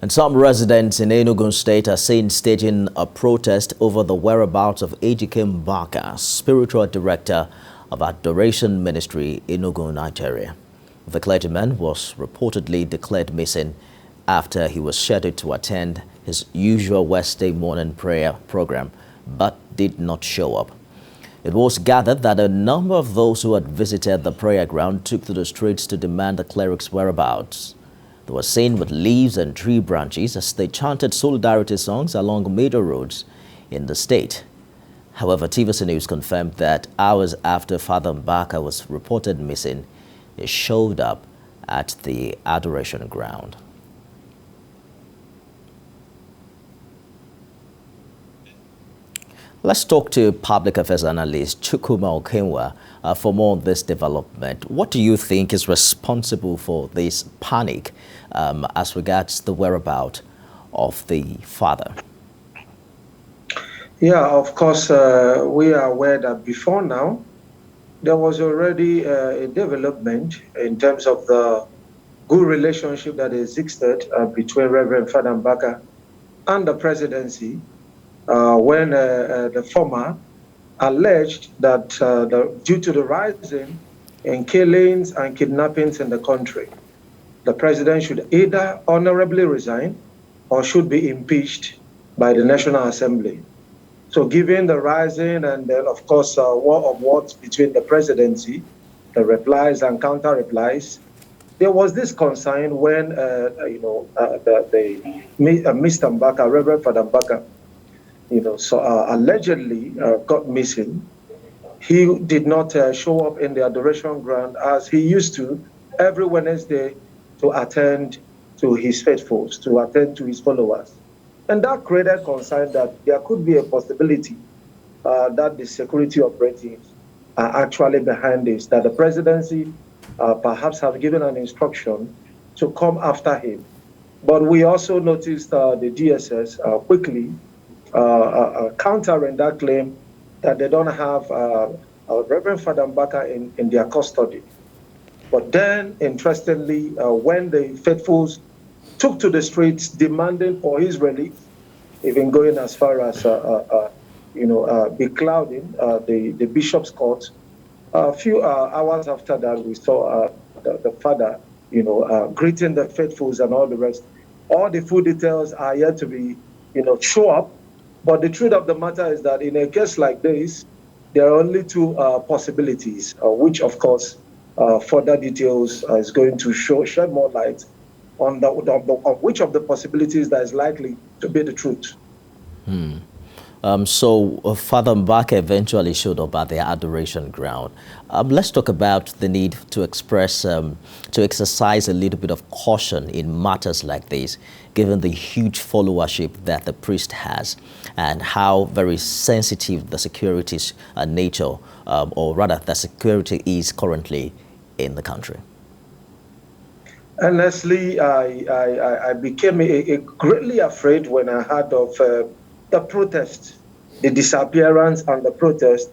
And some residents in Enugu State are seen staging a protest over the whereabouts of Chukuma Mbaka, spiritual director of Adoration Ministry in Enugu, Nigeria. The clergyman was reportedly declared missing after he was scheduled to attend his usual Wednesday morning prayer program, but did not show up. It was gathered that a number of those who had visited the prayer ground took to the streets to demand the cleric's whereabouts. They were seen with leaves and tree branches as they chanted solidarity songs along major roads in the state. However, TVC News confirmed that hours after Father Mbaka was reported missing, he showed up at the adoration ground. Let's talk to Public Affairs Analyst Chukuma Okenwa for more on this development. What do you think is responsible for this panic as regards the whereabouts of the father? Yeah, of course, we are aware that before now, there was already a development in terms of the good relationship that existed between Reverend Father Mbaka and the Presidency. When the former alleged that due to the rising in killings and kidnappings in the country, the president should either honorably resign or should be impeached by the National Assembly. So given the rising and then, of course, war of words between the presidency, the replies and counter-replies, there was this concern when, Mr. Mbaka, Reverend Father Mbaka, allegedly got missing. He did not show up in the adoration ground as he used to every Wednesday to attend to his faithfuls, to attend to his followers. And that created concern that there could be a possibility that the security operatives are actually behind this, that the presidency perhaps have given an instruction to come after him. But we also noticed the DSS quickly countering that claim that they don't have Reverend Father Mbaka in their custody. But then, interestingly, when the faithfuls took to the streets demanding for his release, even going as far as beclouding the bishop's court, a few hours after that, we saw the father, greeting the faithfuls and all the rest. All the full details are yet to be, show up. But the truth of the matter is that in a case like this, there are only two possibilities, which, of course, further details is going to shed more light on which of the possibilities that is likely to be the truth. So Father Mbaka eventually showed up at the adoration ground. Let's talk about the need to exercise a little bit of caution in matters like this, given the huge followership that the priest has and how very sensitive the security's nature, or rather the security is currently in the country. Honestly, I became greatly afraid when I heard of the protest, the disappearance and the protest,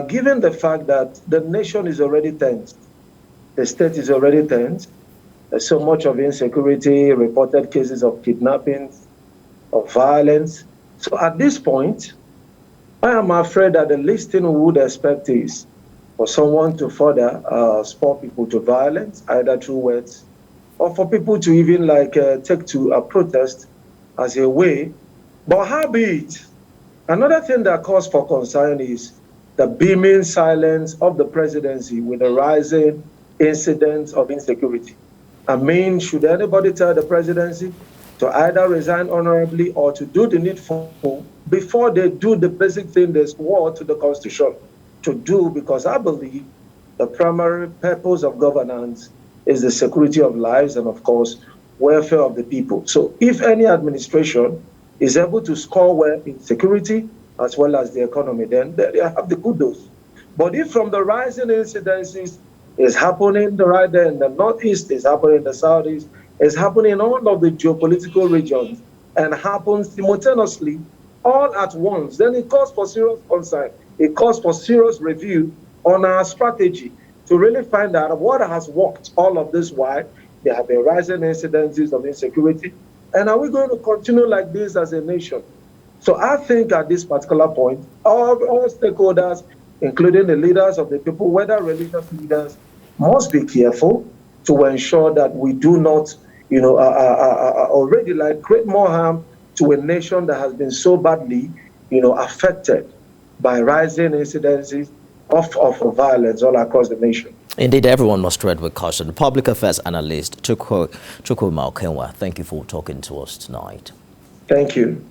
given the fact that the nation is already tense, the state is already tense, there's so much of insecurity, reported cases of kidnappings, of violence. So at this point, I am afraid that the least thing we would expect is for someone to further spur people to violence, either through words, or for people to even take to a protest as a way. But how be it? Another thing that calls for concern is the beaming silence of the presidency with the rising incidents of insecurity. I mean, should anybody tell the presidency to either resign honorably or to do the needful before they do the basic thing they swore to the Constitution to do? Because I believe the primary purpose of governance is the security of lives and, of course, welfare of the people. So if any administration is able to score well in security as well as the economy, then they have the kudos. But if from the rising incidences is happening right there in the northeast, is happening in the southeast, is happening in all of the geopolitical regions, and happens simultaneously all at once, then it calls for serious concern. It calls for serious review on our strategy to really find out what has worked all of this while. There have been rising incidences of insecurity. And are we going to continue like this as a nation? So I think at this particular point, all stakeholders, including the leaders of the people, whether religious leaders, must be careful to ensure that we do not, already like create more harm to a nation that has been so badly, affected by rising incidences of violence all across the nation. Indeed, everyone must tread with caution. Public Affairs Analyst Chukuma Okenwa, thank you for talking to us tonight. Thank you.